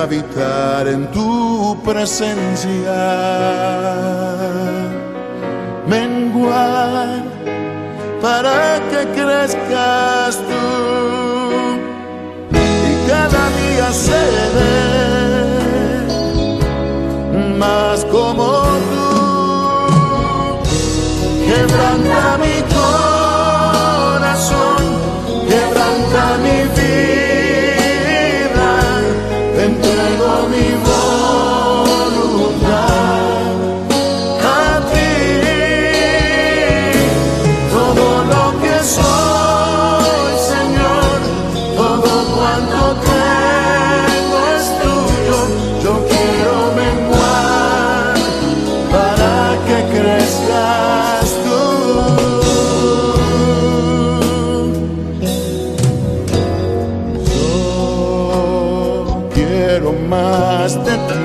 habitar en tu presencia, menguar para que crezcas tú y cada día seré más como tú. Quebranta mi corazón, quebranta mi vida, te entrego mi voluntad a ti. Todo lo que soy, Señor, todo cuanto tengo es tuyo. Yo quiero menguar para que crezcas tú. Yo quiero más de ti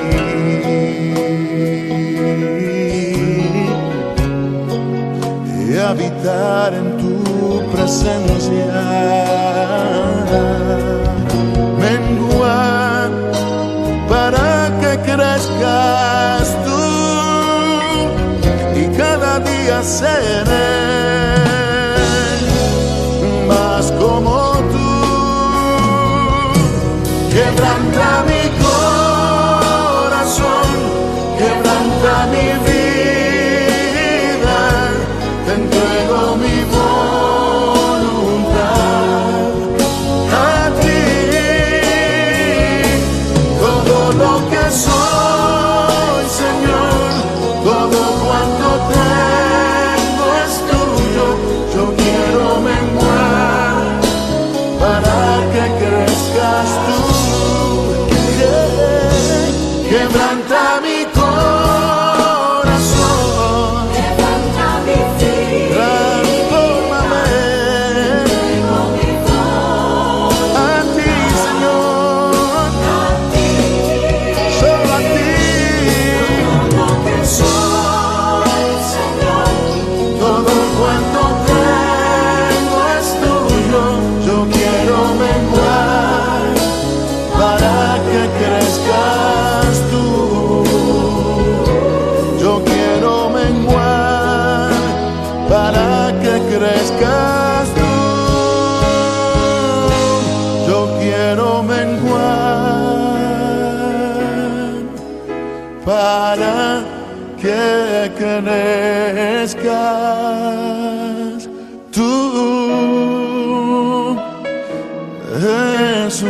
y habitar en tu presencia, menguar para que crezcas tú y cada día seré más como tú. Quebranta mi corazón, quebranta mi vida, te entrego mi voluntad a ti. Todo lo que soy, Señor, todo cuanto tengo es tuyo. Yo quiero menguar para que crezcas tú. Quebranta mi corazón, Quebranta mi vida, transfórmame entrego mi voz a ti, Señor, a ti. solo a ti. Todo lo que soy, Señor, Todo cuanto tengo es tuyo. Yo quiero menguar para que crezcas tú. Yo quiero menguar para que crezcas tú. Yo quiero menguar para que crezcas tú, Jesús.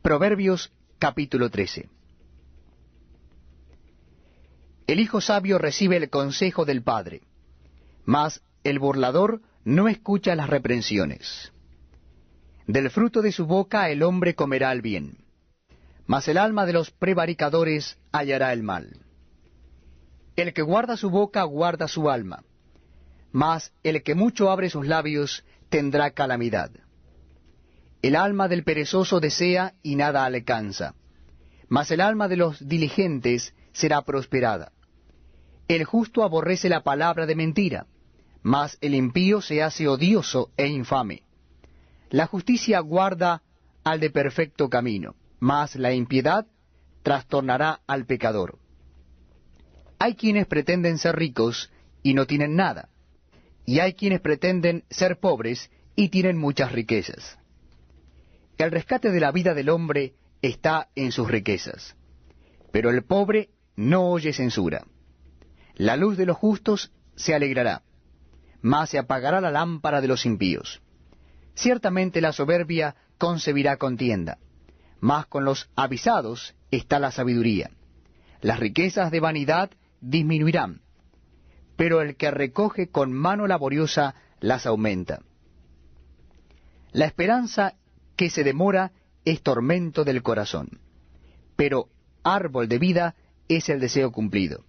Proverbios capítulo 13. El hijo sabio recibe el consejo del padre, mas el burlador no escucha las reprensiones. Del fruto de su boca el hombre comerá el bien, mas el alma de los prevaricadores hallará el mal. El que guarda su boca guarda su alma, mas el que mucho abre sus labios tendrá calamidad. El alma del perezoso desea y nada alcanza, mas el alma de los diligentes será prosperada. El justo aborrece la palabra de mentira, mas el impío se hace odioso e infame. La justicia guarda al de perfecto camino, mas la impiedad trastornará al pecador. Hay quienes pretenden ser ricos y no tienen nada, y hay quienes pretenden ser pobres y tienen muchas riquezas. El rescate de la vida del hombre está en sus riquezas, pero el pobre no oye censura. La luz de los justos se alegrará, mas se apagará la lámpara de los impíos. Ciertamente la soberbia concebirá contienda, mas con los avisados está la sabiduría. Las riquezas de vanidad disminuirán, pero el que recoge con mano laboriosa las aumenta. La esperanza que se demora es tormento del corazón, pero árbol de vida es el deseo cumplido.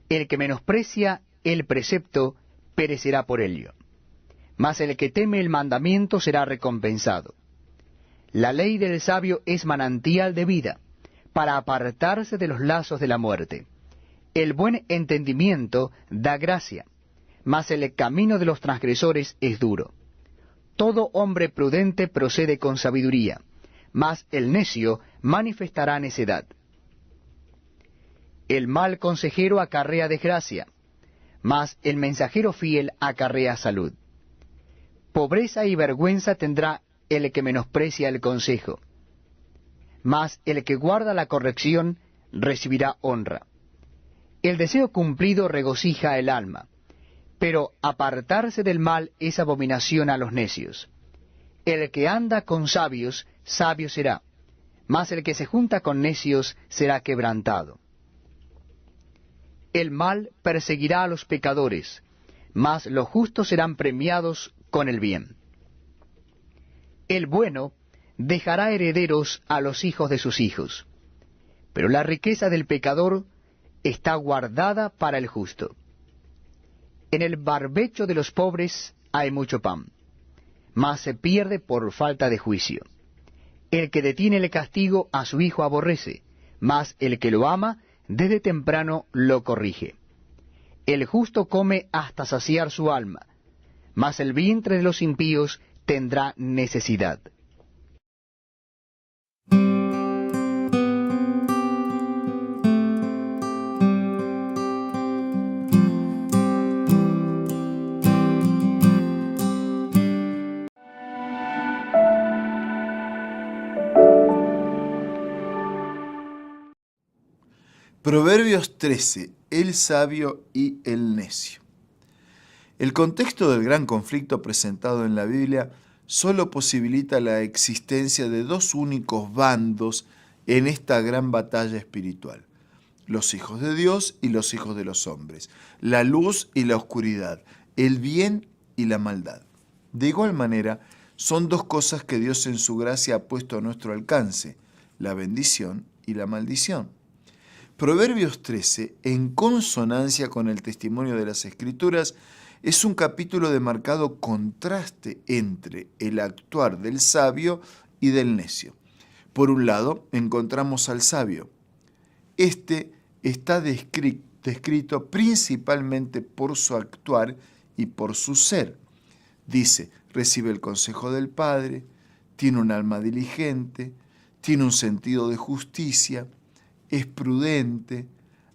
El que menosprecia el precepto perecerá por ello, mas el que teme el mandamiento será recompensado. La ley del sabio es manantial de vida, para apartarse de los lazos de la muerte. El buen entendimiento da gracia, mas el camino de los transgresores es duro. Todo hombre prudente procede con sabiduría, mas el necio manifestará necedad. El mal consejero acarrea desgracia, mas el mensajero fiel acarrea salud. Pobreza y vergüenza tendrá el que menosprecia el consejo, mas el que guarda la corrección recibirá honra. El deseo cumplido regocija el alma, pero apartarse del mal es abominación a los necios. El que anda con sabios, sabio será, mas el que se junta con necios será quebrantado. El mal perseguirá a los pecadores, mas los justos serán premiados con el bien. El bueno dejará herederos a los hijos de sus hijos, pero la riqueza del pecador está guardada para el justo. En el barbecho de los pobres hay mucho pan, mas se pierde por falta de juicio. El que detiene el castigo a su hijo aborrece, mas el que lo ama desde temprano lo corrige. El justo come hasta saciar su alma, mas el vientre de los impíos tendrá necesidad. Proverbios 13, el sabio y el necio. El contexto del gran conflicto presentado en la Biblia solo posibilita la existencia de dos únicos bandos en esta gran batalla espiritual: los hijos de Dios y los hijos de los hombres, la luz y la oscuridad, el bien y la maldad. De igual manera, son dos cosas que Dios en su gracia ha puesto a nuestro alcance: la bendición y la maldición. Proverbios 13, en consonancia con el testimonio de las Escrituras, es un capítulo de marcado contraste entre el actuar del sabio y del necio. Por un lado, encontramos al sabio. Este está descrito principalmente por su actuar y por su ser. Dice, recibe el consejo del Padre, tiene un alma diligente, tiene un sentido de justicia, es prudente,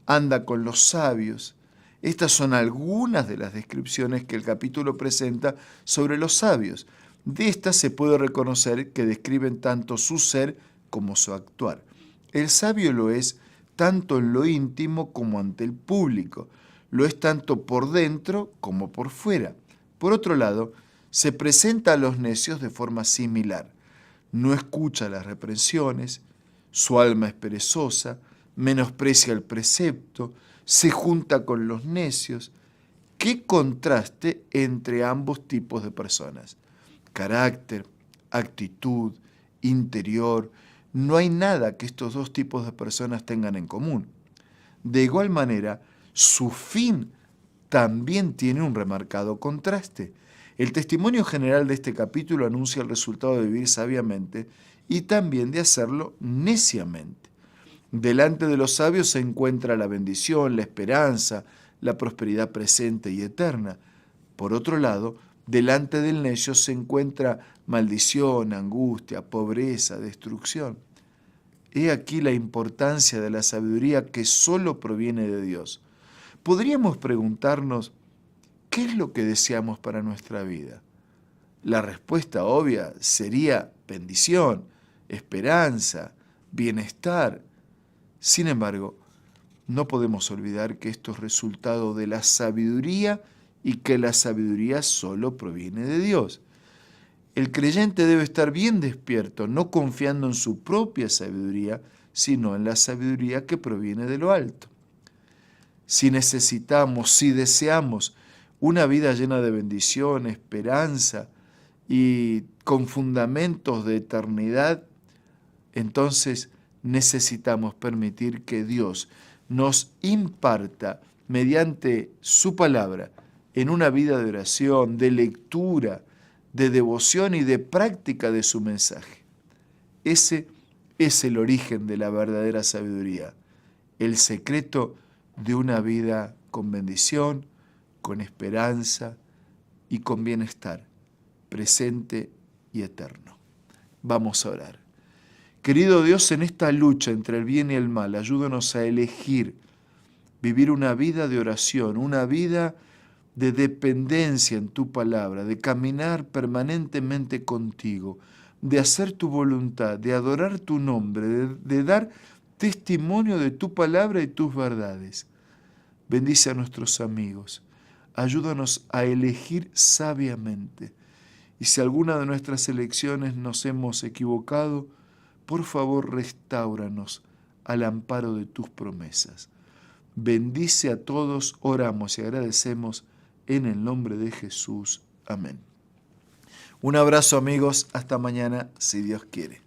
anda con los sabios. Estas son algunas de las descripciones que el capítulo presenta sobre los sabios. De estas se puede reconocer que describen tanto su ser como su actuar. El sabio lo es tanto en lo íntimo como ante el público. Lo es tanto por dentro como por fuera. Por otro lado, se presenta a los necios de forma similar. No escucha las reprensiones, su alma es perezosa, menosprecia el precepto, se junta con los necios. ¿Qué contraste entre ambos tipos de personas? Carácter, actitud, interior. No hay nada que estos dos tipos de personas tengan en común. De igual manera, su fin también tiene un remarcado contraste. El testimonio general de este capítulo anuncia el resultado de vivir sabiamente y también de hacerlo neciamente. Delante de los sabios se encuentra la bendición, la esperanza, la prosperidad presente y eterna. Por otro lado, delante del necio se encuentra maldición, angustia, pobreza, destrucción. He aquí la importancia de la sabiduría que solo proviene de Dios. Podríamos preguntarnos, ¿qué es lo que deseamos para nuestra vida? La respuesta obvia sería bendición, esperanza, bienestar. Sin embargo, no podemos olvidar que esto es resultado de la sabiduría y que la sabiduría solo proviene de Dios. El creyente debe estar bien despierto, no confiando en su propia sabiduría, sino en la sabiduría que proviene de lo alto. Si deseamos una vida llena de bendición, esperanza y con fundamentos de eternidad, entonces necesitamos permitir que Dios nos imparta mediante su palabra en una vida de oración, de lectura, de devoción y de práctica de su mensaje. Ese es el origen de la verdadera sabiduría, el secreto de una vida con bendición, con esperanza y con bienestar, presente y eterno. Vamos a orar. Querido Dios, en esta lucha entre el bien y el mal, ayúdanos a elegir vivir una vida de oración, una vida de dependencia en tu palabra, de caminar permanentemente contigo, de hacer tu voluntad, de adorar tu nombre, de dar testimonio de tu palabra y tus verdades. Bendice a nuestros amigos, ayúdanos a elegir sabiamente. Y si alguna de nuestras elecciones nos hemos equivocado, por favor restáuranos al amparo de tus promesas. Bendice a todos, oramos y agradecemos en el nombre de Jesús. Amén. Un abrazo, amigos, hasta mañana, si Dios quiere.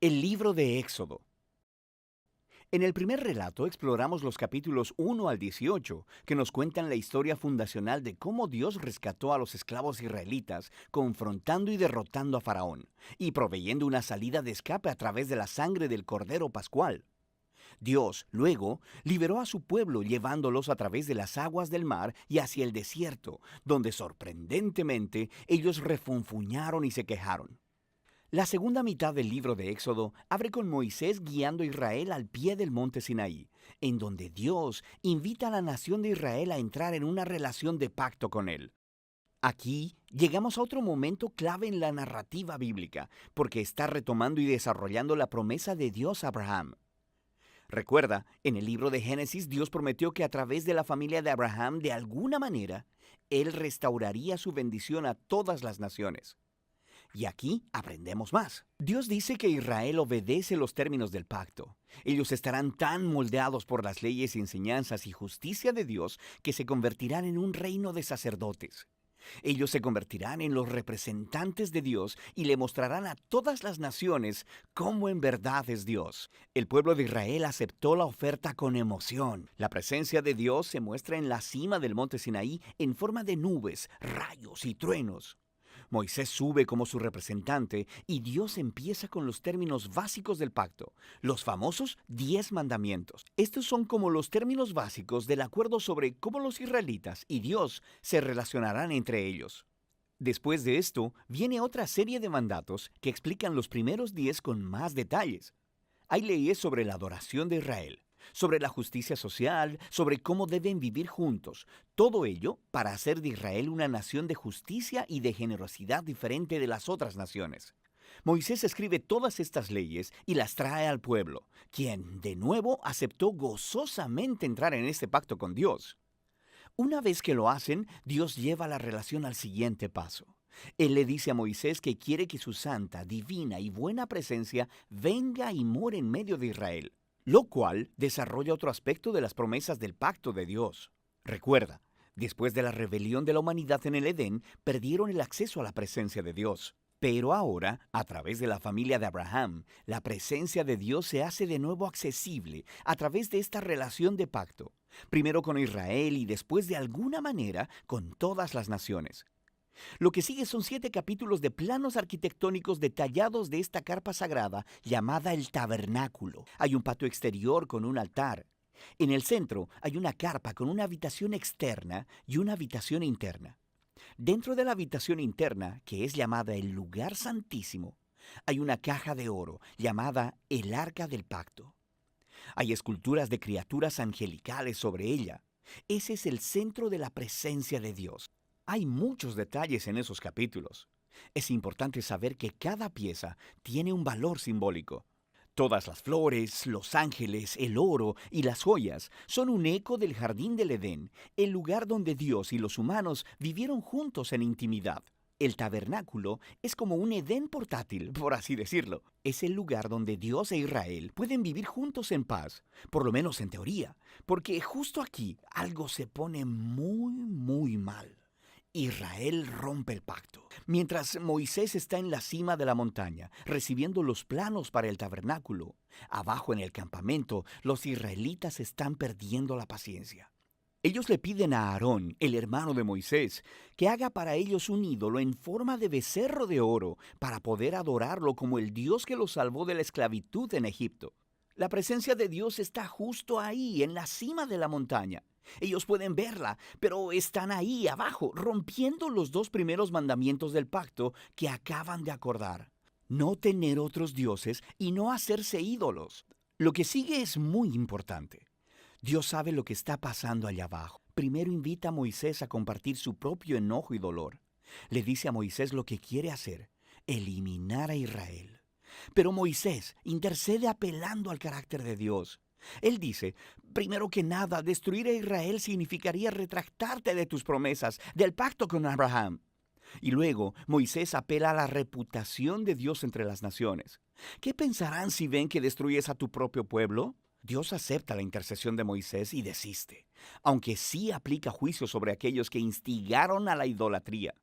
El libro de Éxodo. En el primer relato exploramos los capítulos 1 al 18, que nos cuentan la historia fundacional de cómo Dios rescató a los esclavos israelitas, confrontando y derrotando a Faraón, y proveyendo una salida de escape a través de la sangre del Cordero Pascual. Dios, luego, liberó a su pueblo llevándolos a través de las aguas del mar y hacia el desierto, donde sorprendentemente ellos refunfuñaron y se quejaron. La segunda mitad del libro de Éxodo abre con Moisés guiando a Israel al pie del monte Sinaí, en donde Dios invita a la nación de Israel a entrar en una relación de pacto con él. Aquí llegamos a otro momento clave en la narrativa bíblica, porque está retomando y desarrollando la promesa de Dios a Abraham. Recuerda, en el libro de Génesis Dios prometió que a través de la familia de Abraham, de alguna manera, él restauraría su bendición a todas las naciones. Y aquí aprendemos más. Dios dice que Israel obedece los términos del pacto. Ellos estarán tan moldeados por las leyes, enseñanzas y justicia de Dios que se convertirán en un reino de sacerdotes. Ellos se convertirán en los representantes de Dios y le mostrarán a todas las naciones cómo en verdad es Dios. El pueblo de Israel aceptó la oferta con emoción. La presencia de Dios se muestra en la cima del monte Sinaí en forma de nubes, rayos y truenos. Moisés sube como su representante y Dios empieza con los términos básicos del pacto, los famosos 10 mandamientos. Estos son como los términos básicos del acuerdo sobre cómo los israelitas y Dios se relacionarán entre ellos. Después de esto, viene otra serie de mandatos que explican los primeros 10 con más detalles. Hay leyes sobre la adoración de Israel, sobre la justicia social, sobre cómo deben vivir juntos. Todo ello para hacer de Israel una nación de justicia y de generosidad diferente de las otras naciones. Moisés escribe todas estas leyes y las trae al pueblo, quien, de nuevo, aceptó gozosamente entrar en este pacto con Dios. Una vez que lo hacen, Dios lleva la relación al siguiente paso. Él le dice a Moisés que quiere que su santa, divina y buena presencia venga y more en medio de Israel, lo cual desarrolla otro aspecto de las promesas del pacto de Dios. Recuerda, después de la rebelión de la humanidad en el Edén, perdieron el acceso a la presencia de Dios. Pero ahora, a través de la familia de Abraham, la presencia de Dios se hace de nuevo accesible a través de esta relación de pacto, primero con Israel y después de alguna manera con todas las naciones. Lo que sigue son 7 capítulos de planos arquitectónicos detallados de esta carpa sagrada llamada el tabernáculo. Hay un patio exterior con un altar. En el centro hay una carpa con una habitación externa y una habitación interna. Dentro de la habitación interna, que es llamada el lugar santísimo, hay una caja de oro llamada el arca del pacto. Hay esculturas de criaturas angelicales sobre ella. Ese es el centro de la presencia de Dios. Hay muchos detalles en esos capítulos. Es importante saber que cada pieza tiene un valor simbólico. Todas las flores, los ángeles, el oro y las joyas son un eco del jardín del Edén, el lugar donde Dios y los humanos vivieron juntos en intimidad. El tabernáculo es como un Edén portátil, por así decirlo. Es el lugar donde Dios e Israel pueden vivir juntos en paz, por lo menos en teoría, porque justo aquí algo se pone muy mal. Israel rompe el pacto. Mientras Moisés está en la cima de la montaña, recibiendo los planos para el tabernáculo, abajo en el campamento, los israelitas están perdiendo la paciencia. Ellos le piden a Aarón, el hermano de Moisés, que haga para ellos un ídolo en forma de becerro de oro para poder adorarlo como el Dios que los salvó de la esclavitud en Egipto. La presencia de Dios está justo ahí, en la cima de la montaña. Ellos pueden verla, pero están ahí abajo, rompiendo los 2 primeros mandamientos del pacto que acaban de acordar. No tener otros dioses y no hacerse ídolos. Lo que sigue es muy importante. Dios sabe lo que está pasando allá abajo. Primero invita a Moisés a compartir su propio enojo y dolor. Le dice a Moisés lo que quiere hacer: eliminar a Israel. Pero Moisés intercede apelando al carácter de Dios. Él dice, primero que nada, destruir a Israel significaría retractarte de tus promesas, del pacto con Abraham. Y luego Moisés apela a la reputación de Dios entre las naciones. ¿Qué pensarán si ven que destruyes a tu propio pueblo? Dios acepta la intercesión de Moisés y desiste, aunque sí aplica juicio sobre aquellos que instigaron a la idolatría.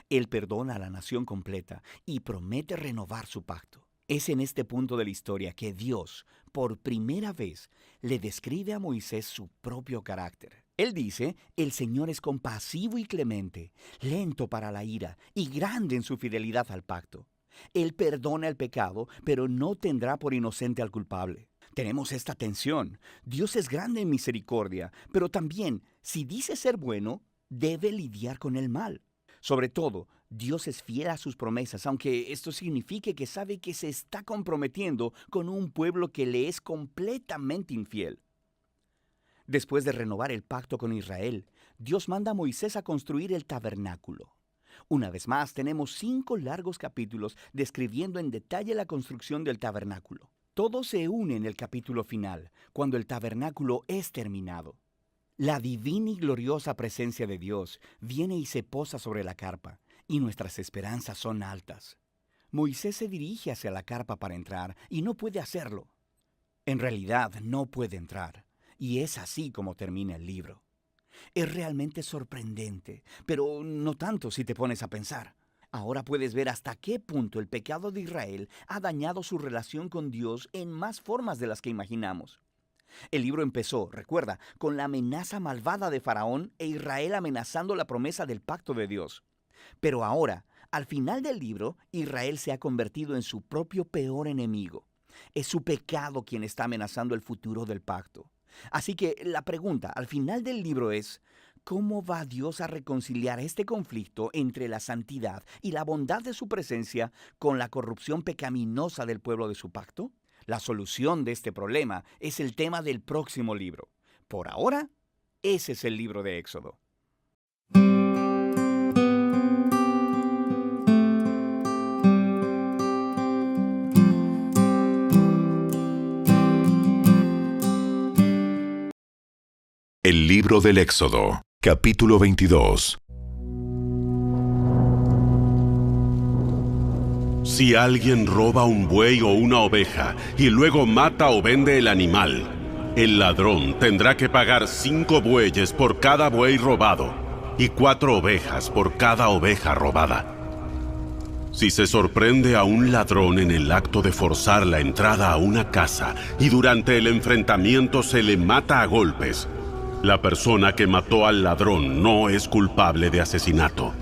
Él perdona a la nación completa y promete renovar su pacto. Es en este punto de la historia que Dios, por primera vez, le describe a Moisés su propio carácter. Él dice, el Señor es compasivo y clemente, lento para la ira y grande en su fidelidad al pacto. Él perdona el pecado, pero no tendrá por inocente al culpable. Tenemos esta tensión. Dios es grande en misericordia, pero también, si dice ser bueno, debe lidiar con el mal. Sobre todo, Dios es fiel a sus promesas, aunque esto signifique que sabe que se está comprometiendo con un pueblo que le es completamente infiel. Después de renovar el pacto con Israel, Dios manda a Moisés a construir el tabernáculo. Una vez más, tenemos 5 largos capítulos describiendo en detalle la construcción del tabernáculo. Todo se une en el capítulo final, cuando el tabernáculo es terminado. La divina y gloriosa presencia de Dios viene y se posa sobre la carpa, y nuestras esperanzas son altas. Moisés se dirige hacia la carpa para entrar, y no puede hacerlo. En realidad, no puede entrar, y es así como termina el libro. Es realmente sorprendente, pero no tanto si te pones a pensar. Ahora puedes ver hasta qué punto el pecado de Israel ha dañado su relación con Dios en más formas de las que imaginamos. El libro empezó, recuerda, con la amenaza malvada de Faraón e Israel amenazando la promesa del pacto de Dios. Pero ahora, al final del libro, Israel se ha convertido en su propio peor enemigo. Es su pecado quien está amenazando el futuro del pacto. Así que la pregunta al final del libro es, ¿cómo va Dios a reconciliar este conflicto entre la santidad y la bondad de su presencia con la corrupción pecaminosa del pueblo de su pacto? La solución de este problema es el tema del próximo libro. Por ahora, ese es el libro de Éxodo. El libro del Éxodo, capítulo 22. Si alguien roba un buey o una oveja y luego mata o vende el animal, el ladrón tendrá que pagar 5 bueyes por cada buey robado y 4 ovejas por cada oveja robada. Si se sorprende a un ladrón en el acto de forzar la entrada a una casa y durante el enfrentamiento se le mata a golpes, la persona que mató al ladrón no es culpable de asesinato.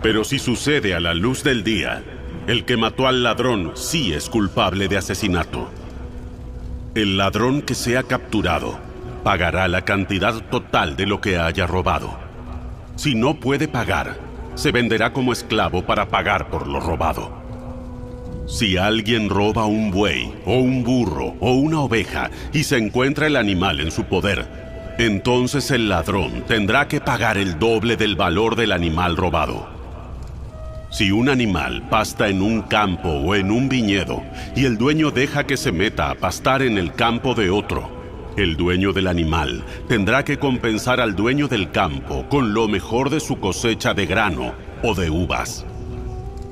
Pero si sucede a la luz del día, el que mató al ladrón sí es culpable de asesinato. El ladrón que sea capturado pagará la cantidad total de lo que haya robado. Si no puede pagar, se venderá como esclavo para pagar por lo robado. Si alguien roba un buey, o un burro, o una oveja, y se encuentra el animal en su poder, entonces el ladrón tendrá que pagar el doble del valor del animal robado. Si un animal pasta en un campo o en un viñedo, y el dueño deja que se meta a pastar en el campo de otro, el dueño del animal tendrá que compensar al dueño del campo con lo mejor de su cosecha de grano o de uvas.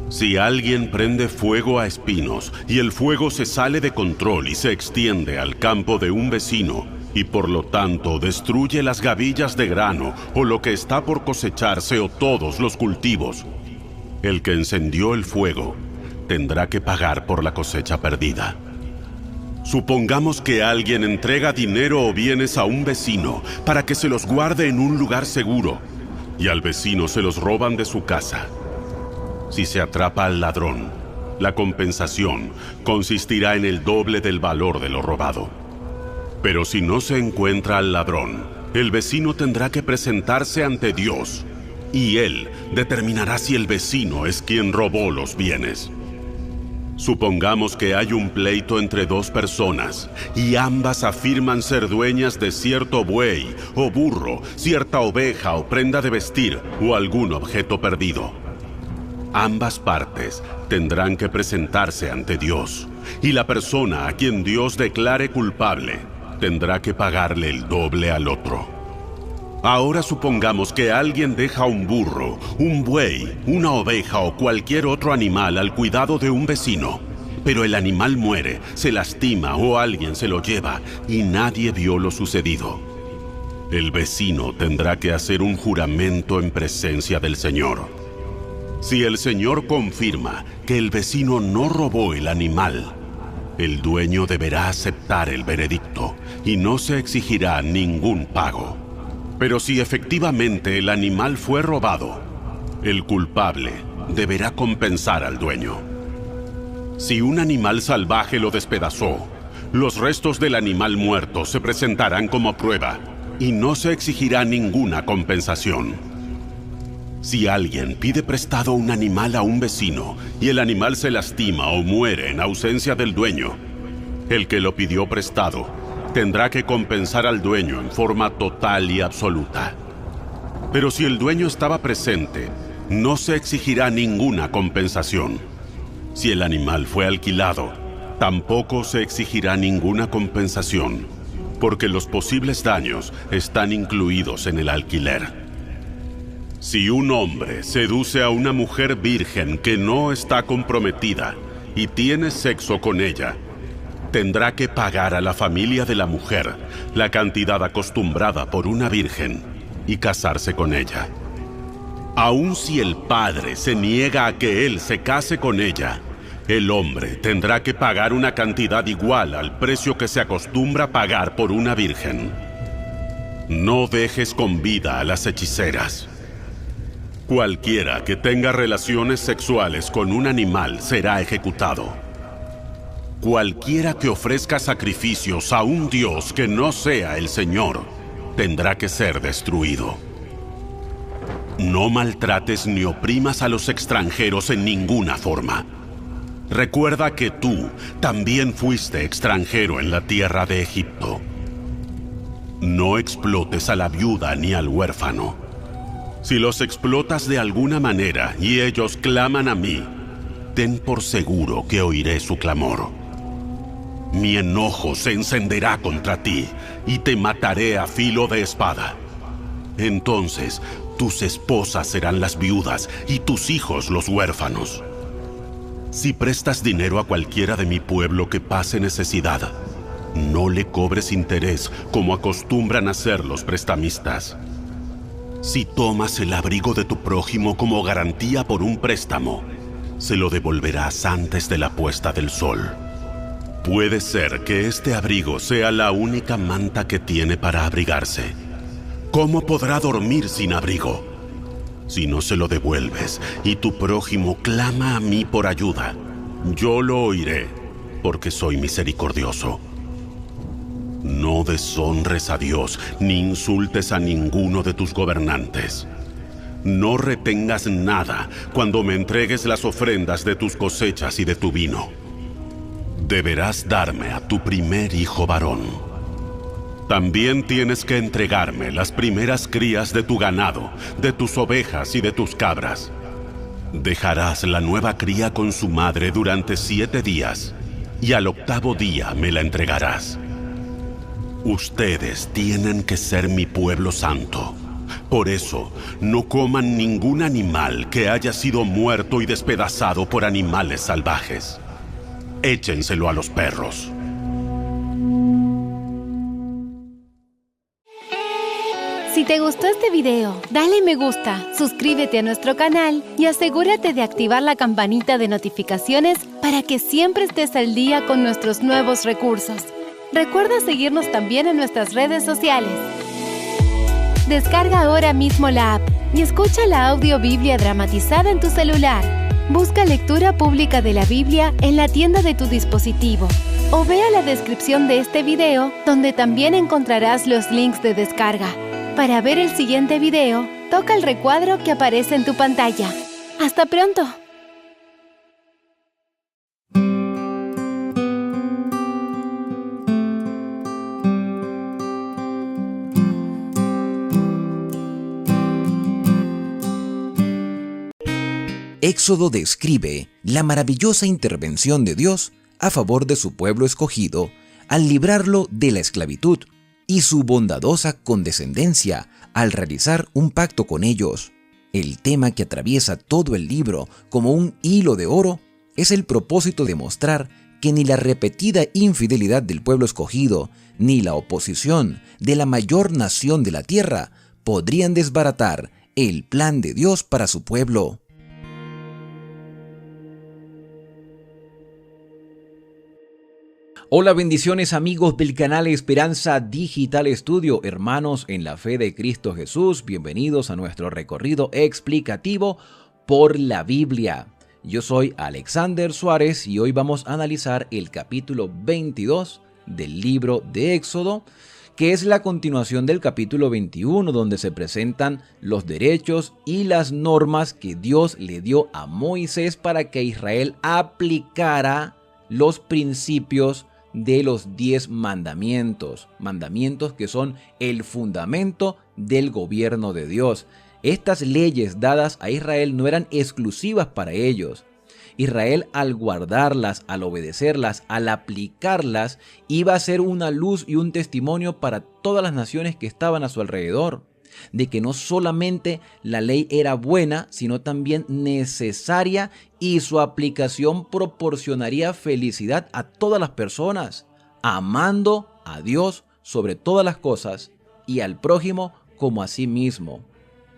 Si alguien prende fuego a espinos y el fuego se sale de control y se extiende al campo de un vecino, y por lo tanto destruye las gavillas de grano o lo que está por cosecharse o todos los cultivos, el que encendió el fuego tendrá que pagar por la cosecha perdida. Supongamos que alguien entrega dinero o bienes a un vecino para que se los guarde en un lugar seguro, y al vecino se los roban de su casa. Si se atrapa al ladrón, la compensación consistirá en el doble del valor de lo robado. Pero si no se encuentra al ladrón, el vecino tendrá que presentarse ante Dios, y Él determinará si el vecino es quien robó los bienes. Supongamos que hay un pleito entre 2 personas, y ambas afirman ser dueñas de cierto buey o burro, cierta oveja o prenda de vestir, o algún objeto perdido. Ambas partes tendrán que presentarse ante Dios, y la persona a quien Dios declare culpable tendrá que pagarle el doble al otro. Ahora supongamos que alguien deja un burro, un buey, una oveja o cualquier otro animal al cuidado de un vecino, pero el animal muere, se lastima o alguien se lo lleva y nadie vio lo sucedido. El vecino tendrá que hacer un juramento en presencia del Señor. Si el Señor confirma que el vecino no robó el animal, el dueño deberá aceptar el veredicto y no se exigirá ningún pago. Pero si efectivamente el animal fue robado, el culpable deberá compensar al dueño. Si un animal salvaje lo despedazó, los restos del animal muerto se presentarán como prueba y no se exigirá ninguna compensación. Si alguien pide prestado un animal a un vecino y el animal se lastima o muere en ausencia del dueño, el que lo pidió prestado tendrá que compensar al dueño en forma total y absoluta. Pero si el dueño estaba presente, no se exigirá ninguna compensación. Si el animal fue alquilado, tampoco se exigirá ninguna compensación, porque los posibles daños están incluidos en el alquiler. Si un hombre seduce a una mujer virgen que no está comprometida y tiene sexo con ella, tendrá que pagar a la familia de la mujer la cantidad acostumbrada por una virgen y casarse con ella. Aun si el padre se niega a que él se case con ella, el hombre tendrá que pagar una cantidad igual al precio que se acostumbra pagar por una virgen. No dejes con vida a las hechiceras. Cualquiera que tenga relaciones sexuales con un animal será ejecutado. Cualquiera que ofrezca sacrificios a un dios que no sea el Señor tendrá que ser destruido. No maltrates ni oprimas a los extranjeros en ninguna forma. Recuerda que tú también fuiste extranjero en la tierra de Egipto. No explotes a la viuda ni al huérfano. Si los explotas de alguna manera y ellos claman a mí, ten por seguro que oiré su clamor. Mi enojo se encenderá contra ti y te mataré a filo de espada. Entonces, tus esposas serán las viudas y tus hijos los huérfanos. Si prestas dinero a cualquiera de mi pueblo que pase necesidad, no le cobres interés como acostumbran hacer los prestamistas. Si tomas el abrigo de tu prójimo como garantía por un préstamo, se lo devolverás antes de la puesta del sol. Puede ser que este abrigo sea la única manta que tiene para abrigarse. ¿Cómo podrá dormir sin abrigo? Si no se lo devuelves y tu prójimo clama a mí por ayuda, yo lo oiré, porque soy misericordioso. No deshonres a Dios ni insultes a ninguno de tus gobernantes. No retengas nada cuando me entregues las ofrendas de tus cosechas y de tu vino. Deberás darme a tu primer hijo varón. También tienes que entregarme las primeras crías de tu ganado, de tus ovejas y de tus cabras. Dejarás la nueva cría con su madre durante 7 días, y al 8º día me la entregarás. Ustedes tienen que ser mi pueblo santo. Por eso, no coman ningún animal que haya sido muerto y despedazado por animales salvajes. Échenselo a los perros. Si te gustó este video, dale me gusta, suscríbete a nuestro canal y asegúrate de activar la campanita de notificaciones para que siempre estés al día con nuestros nuevos recursos. Recuerda seguirnos también en nuestras redes sociales. Descarga ahora mismo la app y escucha la audiobiblia dramatizada en tu celular. Busca lectura pública de la Biblia en la tienda de tu dispositivo o vea la descripción de este video donde también encontrarás los links de descarga. Para ver el siguiente video, toca el recuadro que aparece en tu pantalla. ¡Hasta pronto! Éxodo describe la maravillosa intervención de Dios a favor de su pueblo escogido al librarlo de la esclavitud y su bondadosa condescendencia al realizar un pacto con ellos. El tema que atraviesa todo el libro como un hilo de oro es el propósito de mostrar que ni la repetida infidelidad del pueblo escogido ni la oposición de la mayor nación de la tierra podrían desbaratar el plan de Dios para su pueblo. Hola, bendiciones amigos del canal Esperanza Digital Estudio, hermanos en la fe de Cristo Jesús, bienvenidos a nuestro recorrido explicativo por la Biblia. Yo soy Alexander Suárez y hoy vamos a analizar el capítulo 22 del libro de Éxodo, que es la continuación del capítulo 21, donde se presentan los derechos y las normas que Dios le dio a Moisés para que Israel aplicara los principios de los 10 mandamientos, mandamientos que son el fundamento del gobierno de Dios. Estas leyes dadas a Israel no eran exclusivas para ellos. Israel, al guardarlas, al obedecerlas, al aplicarlas, iba a ser una luz y un testimonio para todas las naciones que estaban a su alrededor, de que no solamente la ley era buena, sino también necesaria, y su aplicación proporcionaría felicidad a todas las personas, amando a Dios sobre todas las cosas y al prójimo como a sí mismo.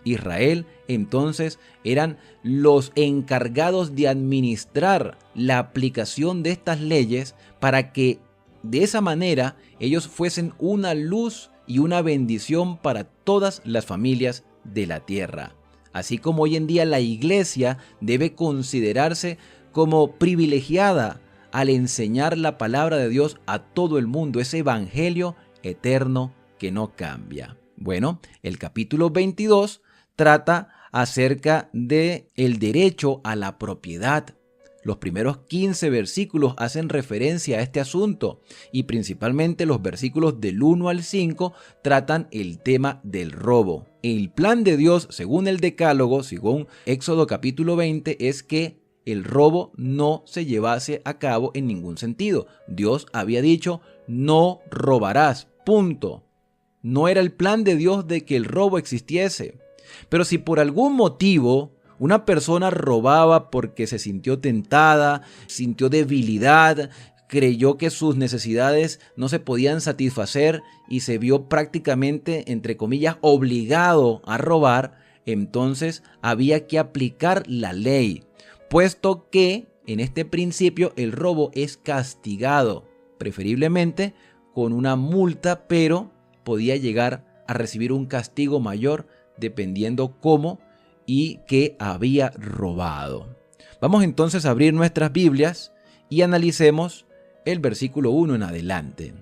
Israel entonces eran los encargados de administrar la aplicación de estas leyes para que de esa manera ellos fuesen una luz y una bendición para todas las familias de la tierra. Así como hoy en día la iglesia debe considerarse como privilegiada al enseñar la palabra de Dios a todo el mundo, ese evangelio eterno que no cambia. Bueno, el capítulo 22 trata acerca de el derecho a la propiedad. Los primeros 15 versículos hacen referencia a este asunto y principalmente los versículos del 1 al 5 tratan el tema del robo. El plan de Dios, según el Decálogo, según Éxodo capítulo 20, es que el robo no se llevase a cabo en ningún sentido. Dios había dicho, no robarás, punto. No era el plan de Dios de que el robo existiese. Pero si por algún motivo una persona robaba porque se sintió tentada, sintió debilidad, creyó que sus necesidades no se podían satisfacer y se vio prácticamente, entre comillas, obligado a robar, entonces había que aplicar la ley, puesto que en este principio el robo es castigado, preferiblemente con una multa, pero podía llegar a recibir un castigo mayor dependiendo cómo y qué había robado. Vamos entonces a abrir nuestras Biblias y analicemos el versículo 1 en adelante.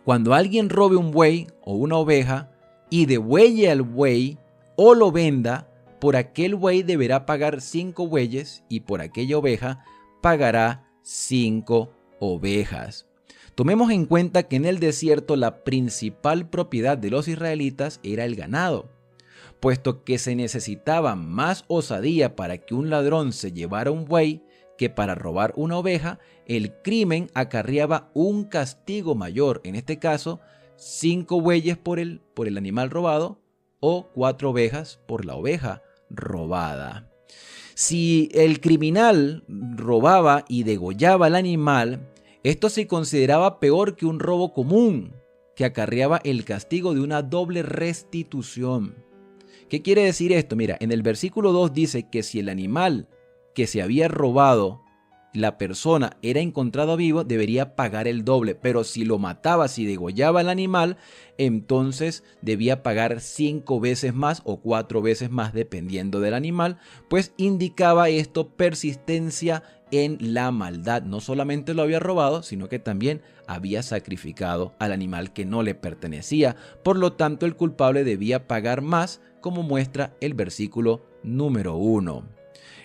Cuando alguien robe un buey o una oveja y degüelle al buey o lo venda, por aquel buey deberá pagar 5 bueyes y por aquella oveja pagará 5 ovejas. Tomemos en cuenta que en el desierto la principal propiedad de los israelitas era el ganado. Puesto que se necesitaba más osadía para que un ladrón se llevara un buey que para robar una oveja, el crimen acarreaba un castigo mayor, en este caso 5 bueyes por el animal robado o 4 ovejas por la oveja robada. Si el criminal robaba y degollaba al animal, esto se consideraba peor que un robo común, que acarreaba el castigo de una doble restitución. ¿Qué quiere decir esto? Mira, en el versículo 2 dice que si el animal que se había robado, la persona era encontrado vivo, debería pagar el doble. Pero si lo mataba, si degollaba al animal, entonces debía pagar 5 veces más o 4 veces más, dependiendo del animal, pues indicaba esto persistencia en la maldad. No solamente lo había robado, sino que también había sacrificado al animal que no le pertenecía. Por lo tanto, el culpable debía pagar más, como muestra el versículo número 1.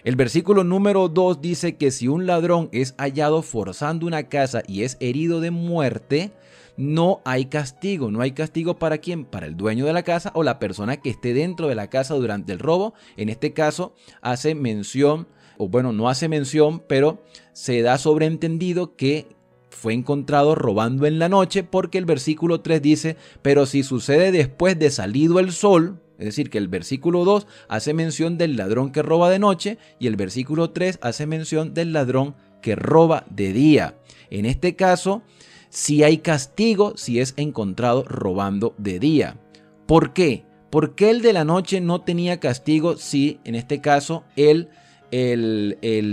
El versículo número 2 dice que si un ladrón es hallado forzando una casa y es herido de muerte, no hay castigo. ¿No hay castigo para quién? Para el dueño de la casa o la persona que esté dentro de la casa durante el robo. En este caso hace mención, o bueno, no hace mención, pero se da sobreentendido que fue encontrado robando en la noche, porque el versículo 3 dice, pero si sucede después de salido el sol, es decir, que el versículo 2 hace mención del ladrón que roba de noche y el versículo 3 hace mención del ladrón que roba de día. En este caso, sí hay castigo si es encontrado robando de día. ¿Por qué? ¿Por qué el de la noche no tenía castigo si, en este caso, el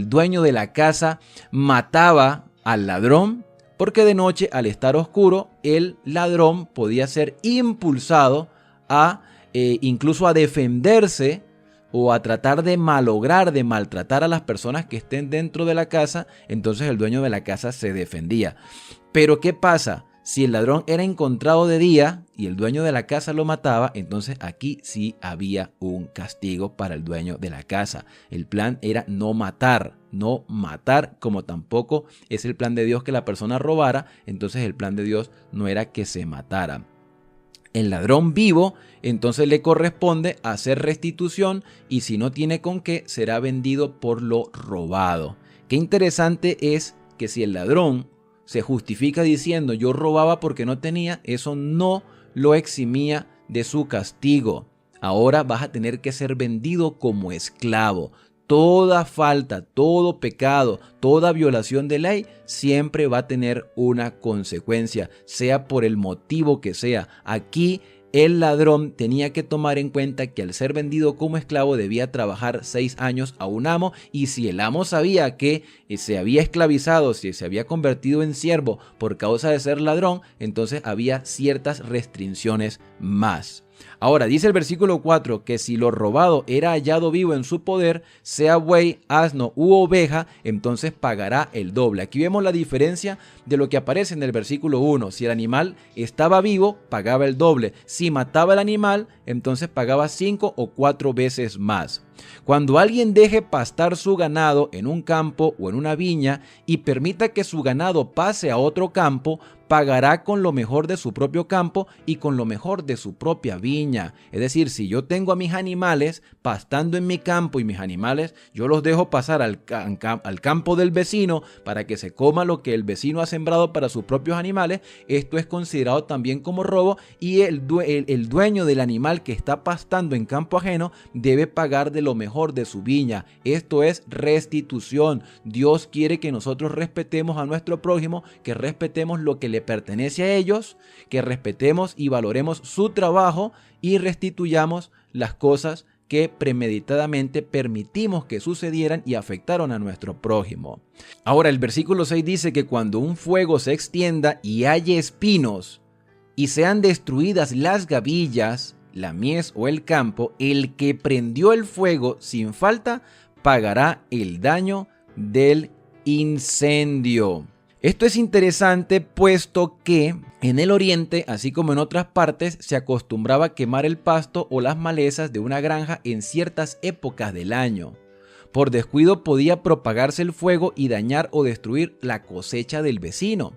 dueño de la casa mataba al ladrón? porque de noche, al estar oscuro, el ladrón podía ser impulsado a incluso a defenderse o a tratar de malograr, de maltratar a las personas que estén dentro de la casa. Entonces el dueño de la casa se defendía. Pero ¿qué pasa? Si el ladrón era encontrado de día y el dueño de la casa lo mataba, entonces aquí sí había un castigo para el dueño de la casa. El plan era no matar, como tampoco es el plan de Dios que la persona robara. Entonces el plan de Dios no era que se matara. El ladrón vivo, entonces le corresponde hacer restitución, y si no tiene con qué, será vendido por lo robado. Qué interesante es que si el ladrón se justifica diciendo yo robaba porque no tenía, eso no lo eximía de su castigo. Ahora vas a tener que ser vendido como esclavo. Toda falta, todo pecado, toda violación de ley siempre va a tener una consecuencia, sea por el motivo que sea. Aquí el ladrón tenía que tomar en cuenta que al ser vendido como esclavo debía trabajar 6 años a un amo, y si el amo sabía que se había esclavizado, si se había convertido en siervo por causa de ser ladrón, entonces había ciertas restricciones más. Ahora dice el versículo 4 que si lo robado era hallado vivo en su poder, sea buey, asno u oveja, entonces pagará el doble. Aquí vemos la diferencia de lo que aparece en el versículo 1. Si el animal estaba vivo, pagaba el doble. Si mataba el animal, entonces pagaba 5 o 4 veces más. Cuando alguien deje pastar su ganado en un campo o en una viña y permita que su ganado pase a otro campo, pagará con lo mejor de su propio campo y con lo mejor de su propia viña. Es decir, si yo tengo a mis animales pastando en mi campo y mis animales yo los dejo pasar al campo del vecino para que se coma lo que el vecino ha sembrado para sus propios animales, esto es considerado también como robo, y el dueño del animal que está pastando en campo ajeno debe pagar de lo mejor de su viña. Esto es restitución. Dios quiere que nosotros respetemos a nuestro prójimo, que respetemos lo que le pertenece a ellos, que respetemos y valoremos su trabajo y restituyamos las cosas que premeditadamente permitimos que sucedieran y afectaron a nuestro prójimo. Ahora el versículo 6 dice que cuando un fuego se extienda y haya espinos y sean destruidas las gavillas, la mies o el campo, el que prendió el fuego sin falta pagará el daño del incendio. Esto es interesante, puesto que en el oriente, así como en otras partes, se acostumbraba a quemar el pasto o las malezas de una granja en ciertas épocas del año. Por descuido podía propagarse el fuego y dañar o destruir la cosecha del vecino.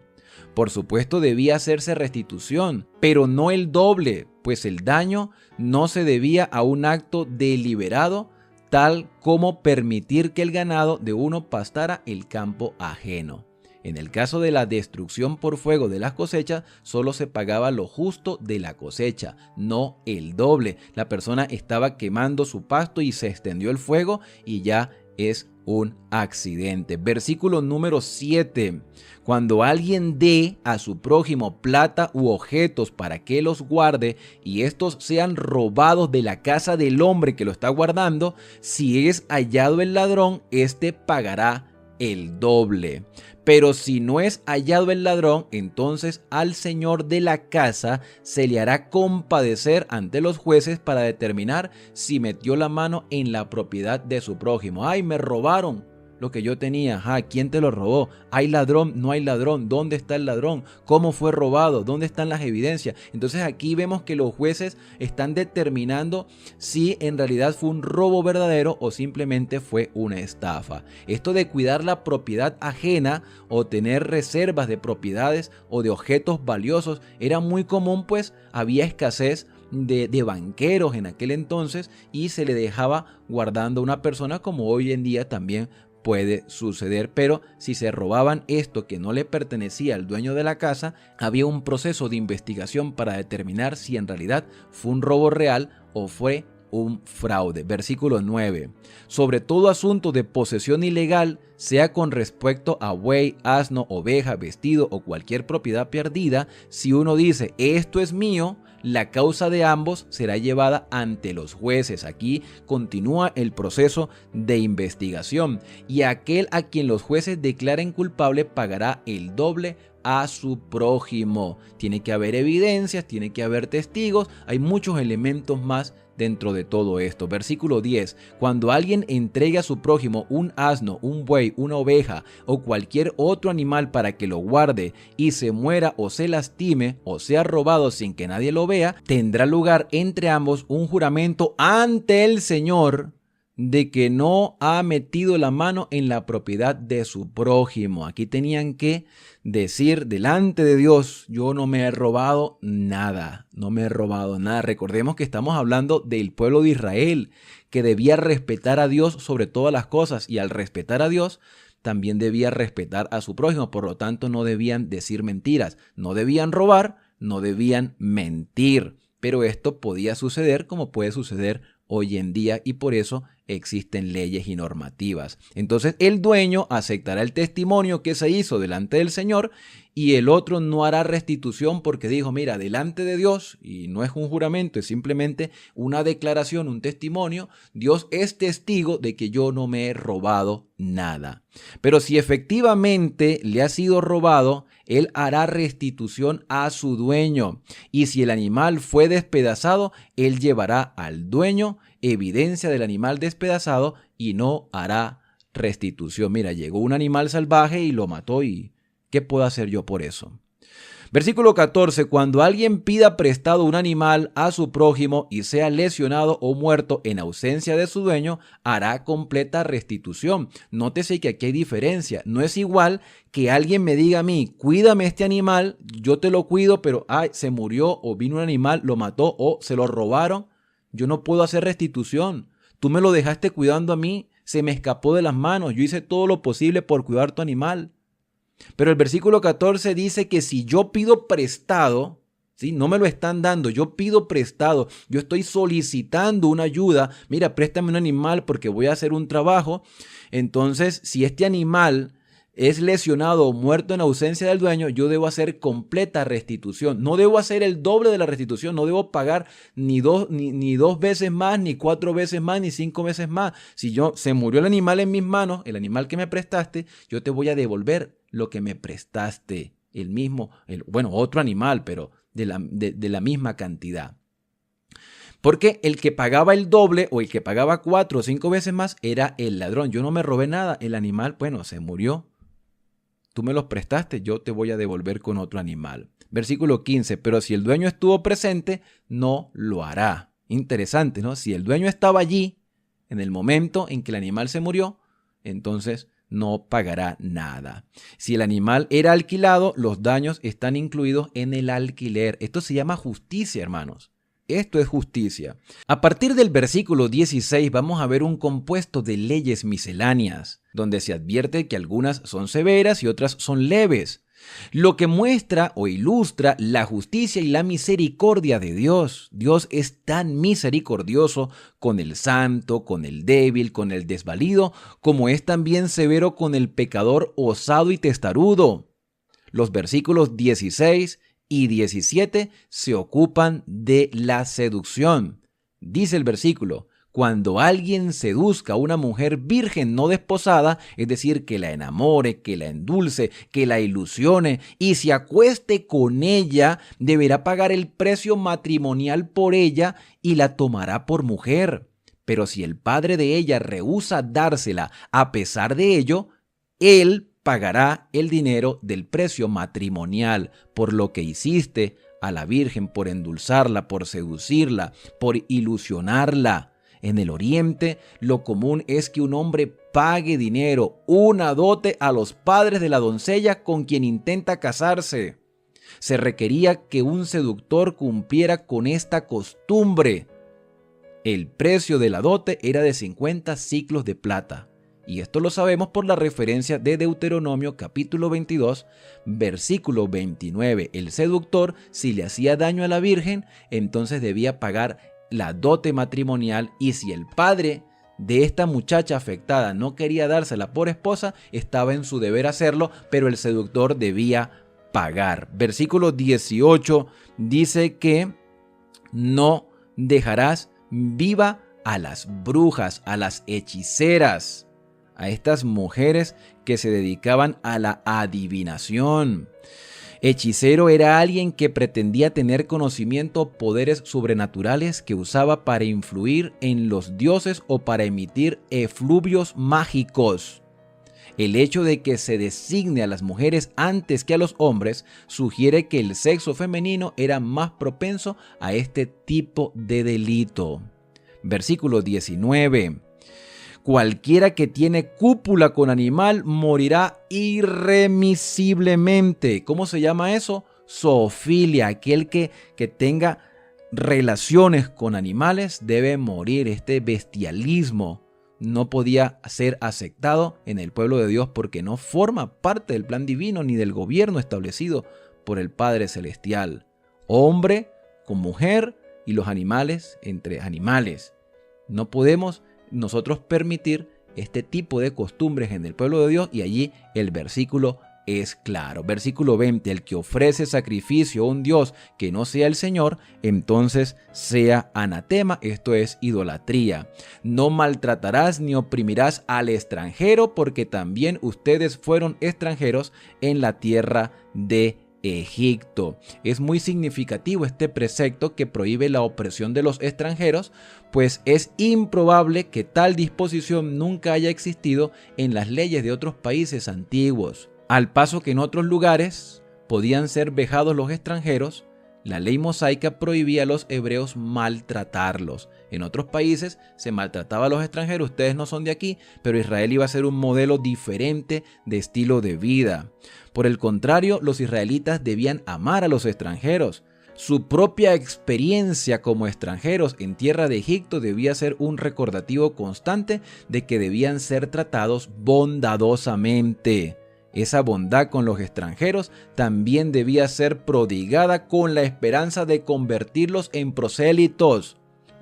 Por supuesto debía hacerse restitución, pero no el doble, pues el daño no se debía a un acto deliberado, tal como permitir que el ganado de uno pastara el campo ajeno. En el caso de la destrucción por fuego de las cosechas, solo se pagaba lo justo de la cosecha, no el doble. La persona estaba quemando su pasto y se extendió el fuego y ya es un accidente. Versículo número 7. Cuando alguien dé a su prójimo plata u objetos para que los guarde y estos sean robados de la casa del hombre que lo está guardando, si es hallado el ladrón, éste pagará el doble. Pero si no es hallado el ladrón, entonces al señor de la casa se le hará compadecer ante los jueces para determinar si metió la mano en la propiedad de su prójimo. ¡Ay, me robaron lo que yo tenía! ¿Quién te lo robó? ¿Hay ladrón? ¿No hay ladrón? ¿Dónde está el ladrón? ¿Cómo fue robado? ¿Dónde están las evidencias? Entonces aquí vemos que los jueces están determinando si en realidad fue un robo verdadero o simplemente fue una estafa. Esto de cuidar la propiedad ajena o tener reservas de propiedades o de objetos valiosos era muy común, pues había escasez de banqueros en aquel entonces y se le dejaba guardando a una persona, como hoy en día también puede suceder. Pero si se robaban esto que no le pertenecía al dueño de la casa, había un proceso de investigación para determinar si en realidad fue un robo real o fue un fraude. Versículo 9. Sobre todo asunto de posesión ilegal, sea con respecto a buey, asno, oveja, vestido o cualquier propiedad perdida, si uno dice esto es mío, la causa de ambos será llevada ante los jueces. Aquí continúa el proceso de investigación y aquel a quien los jueces declaren culpable pagará el doble a su prójimo. Tiene que haber evidencias, tiene que haber testigos, hay muchos elementos más dentro de todo esto. Versículo 10. Cuando alguien entregue a su prójimo un asno, un buey, una oveja o cualquier otro animal para que lo guarde y se muera o se lastime o sea robado sin que nadie lo vea, tendrá lugar entre ambos un juramento ante el Señor de que no ha metido la mano en la propiedad de su prójimo. Aquí tenían que decir delante de Dios: yo no me he robado nada, no me he robado nada. Recordemos que estamos hablando del pueblo de Israel, que debía respetar a Dios sobre todas las cosas, y al respetar a Dios también debía respetar a su prójimo. Por lo tanto, no debían decir mentiras, no debían robar, no debían mentir. Pero esto podía suceder, como puede suceder hoy en día, y por eso existen leyes y normativas. Entonces el dueño aceptará el testimonio que se hizo delante del Señor, y el otro no hará restitución porque dijo: mira, delante de Dios, y no es un juramento, es simplemente una declaración, un testimonio, Dios es testigo de que yo no me he robado nada. Pero si efectivamente le ha sido robado, él hará restitución a su dueño, y si el animal fue despedazado, él llevará al dueño evidencia del animal despedazado y no hará restitución. Mira, llegó un animal salvaje y lo mató, y ¿qué puedo hacer yo por eso? Versículo 14. Cuando alguien pida prestado un animal a su prójimo y sea lesionado o muerto en ausencia de su dueño, hará completa restitución. Nótese que aquí hay diferencia. No es igual que alguien me diga a mí: cuídame este animal, yo te lo cuido, pero se murió, o vino un animal, lo mató, o se lo robaron. Yo no puedo hacer restitución. Tú me lo dejaste cuidando a mí, se me escapó de las manos, yo hice todo lo posible por cuidar tu animal. Pero el versículo 14 dice que si yo pido prestado, ¿sí? No me lo están dando, yo pido prestado, yo estoy solicitando una ayuda. Mira, préstame un animal porque voy a hacer un trabajo. Entonces, si este animal es lesionado o muerto en ausencia del dueño, yo debo hacer completa restitución. No debo hacer el doble de la restitución, no debo pagar ni dos veces más, ni 4 veces más, ni 5 veces más. Si se murió el animal en mis manos, el animal que me prestaste, yo te voy a devolver lo que me prestaste, otro animal, pero de la misma cantidad. Porque el que pagaba el doble o el que pagaba 4 o 5 veces más era el ladrón. Yo no me robé nada, el animal, se murió. Tú me los prestaste, yo te voy a devolver con otro animal. Versículo 15, pero si el dueño estuvo presente, no lo hará. Interesante, ¿no? Si el dueño estaba allí en el momento en que el animal se murió, entonces no pagará nada. Si el animal era alquilado, los daños están incluidos en el alquiler. Esto se llama justicia, hermanos. Esto es justicia. A partir del versículo 16 vamos a ver un compuesto de leyes misceláneas, donde se advierte que algunas son severas y otras son leves, lo que muestra o ilustra la justicia y la misericordia de Dios. Dios es tan misericordioso con el santo, con el débil, con el desvalido, como es también severo con el pecador osado y testarudo. Los versículos 16 y 17 se ocupan de la seducción. Dice el versículo: cuando alguien seduzca a una mujer virgen no desposada, es decir, que la enamore, que la endulce, que la ilusione y se acueste con ella, deberá pagar el precio matrimonial por ella y la tomará por mujer. Pero si el padre de ella rehúsa dársela a pesar de ello, él pagará el dinero del precio matrimonial por lo que hiciste a la virgen, por endulzarla, por seducirla, por ilusionarla. En el Oriente, lo común es que un hombre pague dinero, una dote, a los padres de la doncella con quien intenta casarse. Se requería que un seductor cumpliera con esta costumbre. El precio de la dote era de 50 siclos de plata. Y esto lo sabemos por la referencia de Deuteronomio capítulo 22, versículo 29. El seductor, si le hacía daño a la virgen, entonces debía pagar la dote matrimonial, y si el padre de esta muchacha afectada no quería dársela por esposa, estaba en su deber hacerlo, pero el seductor debía pagar. Versículo 18 dice que no dejarás viva a las brujas, a las hechiceras, a estas mujeres que se dedicaban a la adivinación. Hechicero era alguien que pretendía tener conocimiento o poderes sobrenaturales que usaba para influir en los dioses o para emitir efluvios mágicos. El hecho de que se designe a las mujeres antes que a los hombres sugiere que el sexo femenino era más propenso a este tipo de delito. Versículo 19. Cualquiera que tiene cópula con animal morirá irremisiblemente. ¿Cómo se llama eso? Zoofilia. Aquel que tenga relaciones con animales debe morir. Este bestialismo no podía ser aceptado en el pueblo de Dios porque no forma parte del plan divino ni del gobierno establecido por el Padre Celestial. Hombre con mujer y los animales entre animales. No podemos nosotros permitir este tipo de costumbres en el pueblo de Dios, y allí el versículo es claro. Versículo 20, el que ofrece sacrificio a un Dios que no sea el Señor, entonces sea anatema, esto es idolatría. No maltratarás ni oprimirás al extranjero, porque también ustedes fueron extranjeros en la tierra de Egipto. Es muy significativo este precepto que prohíbe la opresión de los extranjeros, pues es improbable que tal disposición nunca haya existido en las leyes de otros países antiguos. Al paso que en otros lugares podían ser vejados los extranjeros, la ley mosaica prohibía a los hebreos maltratarlos. En otros países se maltrataba a los extranjeros, ustedes no son de aquí, pero Israel iba a ser un modelo diferente de estilo de vida. Por el contrario, los israelitas debían amar a los extranjeros. Su propia experiencia como extranjeros en tierra de Egipto debía ser un recordativo constante de que debían ser tratados bondadosamente. Esa bondad con los extranjeros también debía ser prodigada con la esperanza de convertirlos en prosélitos.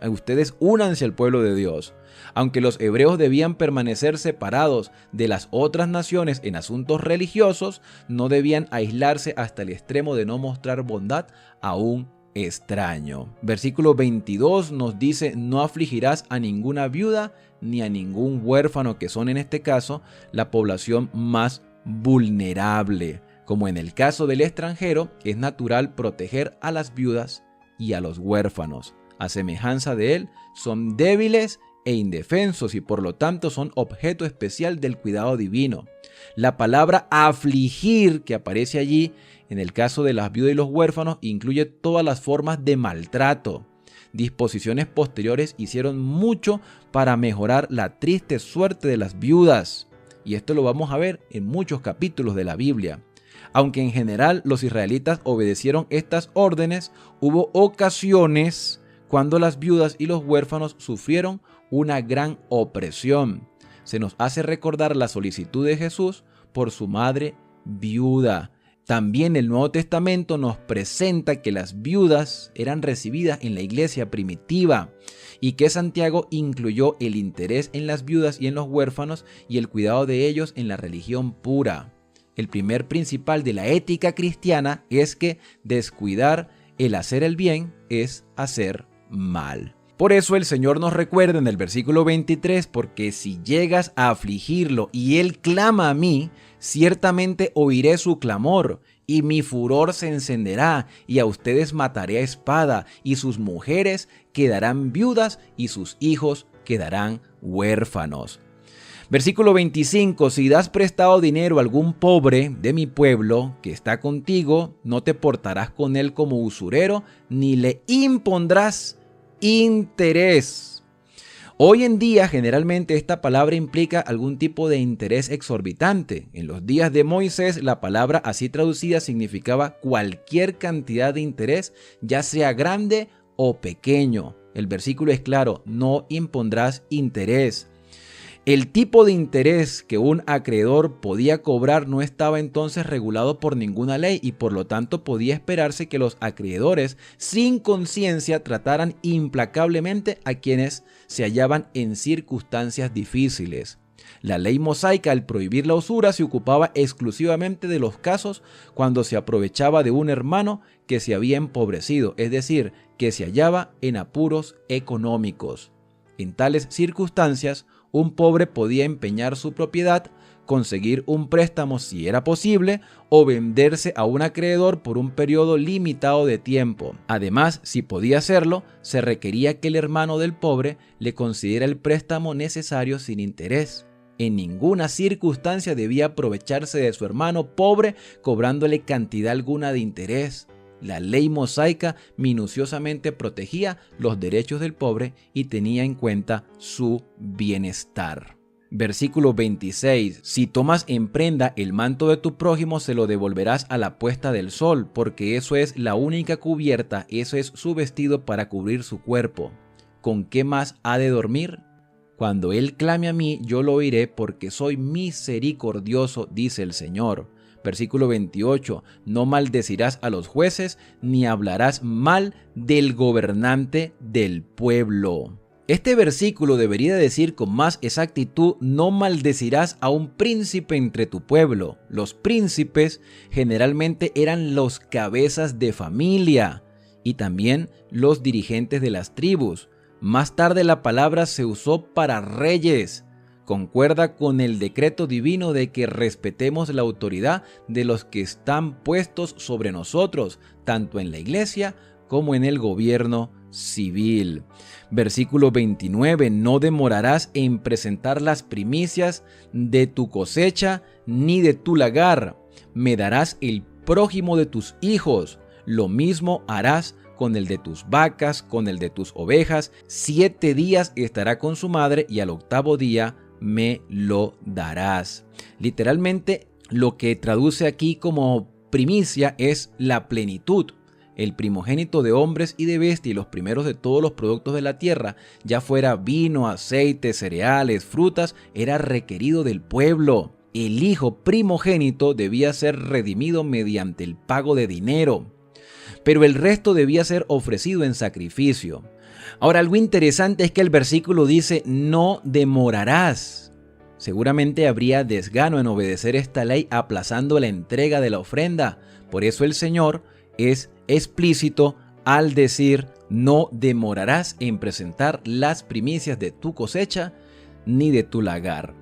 Ustedes únanse al pueblo de Dios. Aunque los hebreos debían permanecer separados de las otras naciones en asuntos religiosos, no debían aislarse hasta el extremo de no mostrar bondad a un extraño. Versículo 22 nos dice: no afligirás a ninguna viuda ni a ningún huérfano, que son en este caso la población más vulnerable. Como en el caso del extranjero, es natural proteger a las viudas y a los huérfanos. A semejanza de él, son débiles e indefensos y por lo tanto son objeto especial del cuidado divino. La palabra afligir que aparece allí en el caso de las viudas y los huérfanos incluye todas las formas de maltrato. Disposiciones posteriores hicieron mucho para mejorar la triste suerte de las viudas, y esto lo vamos a ver en muchos capítulos de la Biblia. Aunque en general los israelitas obedecieron estas órdenes, hubo ocasiones cuando las viudas y los huérfanos sufrieron una gran opresión. Se nos hace recordar la solicitud de Jesús por su madre viuda. También el Nuevo Testamento nos presenta que las viudas eran recibidas en la iglesia primitiva y que Santiago incluyó el interés en las viudas y en los huérfanos y el cuidado de ellos en la religión pura. El primer principal de la ética cristiana es que descuidar el hacer el bien es hacer mal. Por eso el Señor nos recuerda en el versículo 23, porque si llegas a afligirlo y él clama a mí, ciertamente oiré su clamor y mi furor se encenderá y a ustedes mataré a espada y sus mujeres quedarán viudas y sus hijos quedarán huérfanos. Versículo 25, si das prestado dinero a algún pobre de mi pueblo que está contigo, no te portarás con él como usurero ni le impondrás interés. Hoy en día generalmente esta palabra implica algún tipo de interés exorbitante. En los días de Moisés la palabra así traducida significaba cualquier cantidad de interés, ya sea grande o pequeño. El versículo es claro, no impondrás interés. El tipo de interés que un acreedor podía cobrar no estaba entonces regulado por ninguna ley y por lo tanto podía esperarse que los acreedores sin conciencia trataran implacablemente a quienes se hallaban en circunstancias difíciles. La ley mosaica, al prohibir la usura, se ocupaba exclusivamente de los casos cuando se aprovechaba de un hermano que se había empobrecido, es decir, que se hallaba en apuros económicos. En tales circunstancias, un pobre podía empeñar su propiedad conseguir un préstamo si era posible o venderse a un acreedor por un periodo limitado de tiempo. Además, si podía hacerlo, se requería que el hermano del pobre le concediera el préstamo necesario sin interés. En ninguna circunstancia debía aprovecharse de su hermano pobre cobrándole cantidad alguna de interés. La ley mosaica minuciosamente protegía los derechos del pobre y tenía en cuenta su bienestar. Versículo 26. Si tomas en prenda el manto de tu prójimo, se lo devolverás a la puesta del sol, porque eso es la única cubierta, eso es su vestido para cubrir su cuerpo. ¿Con qué más ha de dormir? Cuando él clame a mí, yo lo oiré, porque soy misericordioso, dice el Señor. Versículo 28. No maldecirás a los jueces, ni hablarás mal del gobernante del pueblo. Este versículo debería decir con más exactitud: no maldecirás a un príncipe entre tu pueblo. Los príncipes generalmente eran los cabezas de familia y también los dirigentes de las tribus. Más tarde la palabra se usó para reyes. Concuerda con el decreto divino de que respetemos la autoridad de los que están puestos sobre nosotros, tanto en la iglesia como en el gobierno civil. Versículo 29. No demorarás en presentar las primicias de tu cosecha ni de tu lagar. Me darás el prójimo de tus hijos. Lo mismo harás con el de tus vacas, con el de tus ovejas. 7 días estará con su madre y al 8º día me lo darás. Literalmente, lo que traduce aquí como primicia es la plenitud. El primogénito de hombres y de bestias y los primeros de todos los productos de la tierra, ya fuera vino, aceite, cereales, frutas, era requerido del pueblo. El hijo primogénito debía ser redimido mediante el pago de dinero, pero el resto debía ser ofrecido en sacrificio. Ahora, algo interesante es que el versículo dice: no demorarás. Seguramente habría desgano en obedecer esta ley aplazando la entrega de la ofrenda. Por eso el Señor es explícito al decir: no demorarás en presentar las primicias de tu cosecha ni de tu lagar.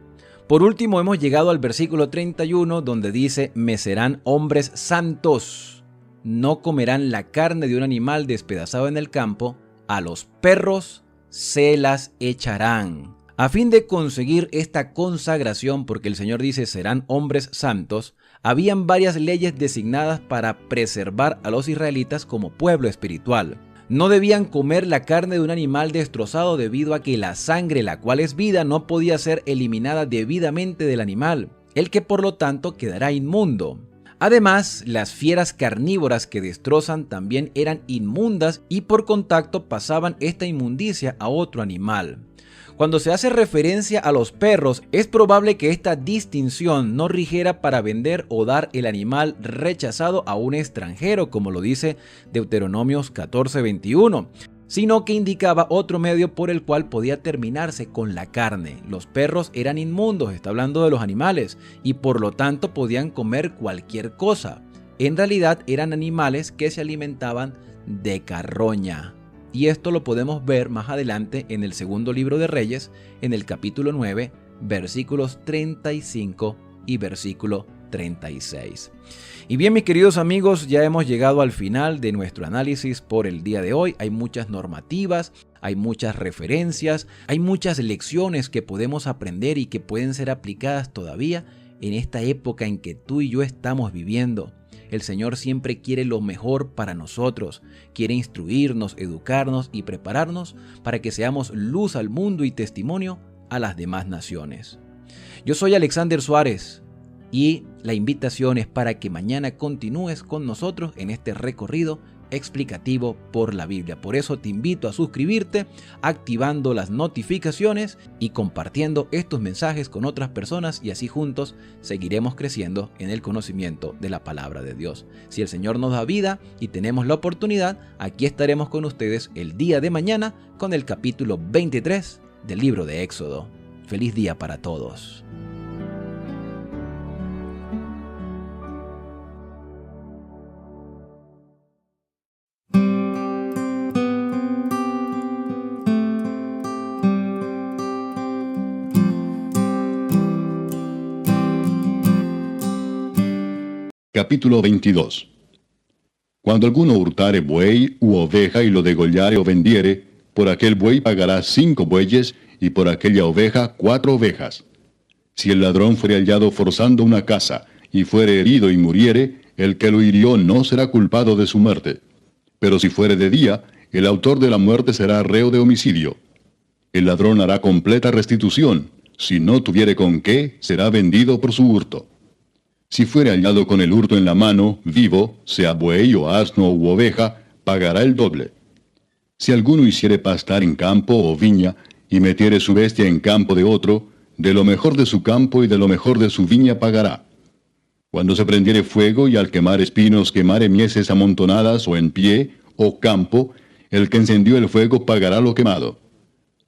Por último, hemos llegado al versículo 31, donde dice: me serán hombres santos. No comerán la carne de un animal despedazado en el campo. A los perros se las echarán. A fin de conseguir esta consagración, porque el Señor dice serán hombres santos, habían varias leyes designadas para preservar a los israelitas como pueblo espiritual. No debían comer la carne de un animal destrozado debido a que la sangre, la cual es vida, no podía ser eliminada debidamente del animal, el que por lo tanto quedará inmundo. Además, las fieras carnívoras que destrozan también eran inmundas y por contacto pasaban esta inmundicia a otro animal. Cuando se hace referencia a los perros, es probable que esta distinción no rigiera para vender o dar el animal rechazado a un extranjero, como lo dice Deuteronomios 14:21, sino que indicaba otro medio por el cual podía terminarse con la carne. Los perros eran inmundos, está hablando de los animales, y por lo tanto podían comer cualquier cosa. En realidad eran animales que se alimentaban de carroña. Y esto lo podemos ver más adelante en el segundo libro de Reyes, en el capítulo 9, versículos 35 y versículo 36. Y bien, mis queridos amigos, ya hemos llegado al final de nuestro análisis por el día de hoy. Hay muchas normativas, hay muchas referencias, hay muchas lecciones que podemos aprender y que pueden ser aplicadas todavía en esta época en que tú y yo estamos viviendo. El Señor siempre quiere lo mejor para nosotros, quiere instruirnos, educarnos y prepararnos para que seamos luz al mundo y testimonio a las demás naciones. Yo soy Alexander Suárez y la invitación es para que mañana continúes con nosotros en este recorrido explicativo por la Biblia. Por eso te invito a suscribirte, activando las notificaciones y compartiendo estos mensajes con otras personas, y así juntos seguiremos creciendo en el conocimiento de la palabra de Dios. Si el Señor nos da vida y tenemos la oportunidad, aquí estaremos con ustedes el día de mañana con el capítulo 23 del libro de Éxodo. Feliz día para todos. Capítulo 22. Cuando alguno hurtare buey u oveja y lo degollare o vendiere, por aquel buey pagará 5 bueyes, y por aquella oveja 4 ovejas. Si el ladrón fuere hallado forzando una casa, y fuere herido y muriere, el que lo hirió no será culpado de su muerte. Pero si fuere de día, el autor de la muerte será reo de homicidio. El ladrón hará completa restitución. Si no tuviere con qué, será vendido por su hurto. Si fuere hallado con el hurto en la mano, vivo, sea buey o asno u oveja, pagará el doble. Si alguno hiciere pastar en campo o viña, y metiere su bestia en campo de otro, de lo mejor de su campo y de lo mejor de su viña pagará. Cuando se prendiere fuego y al quemar espinos quemare mieses amontonadas o en pie, o campo, el que encendió el fuego pagará lo quemado.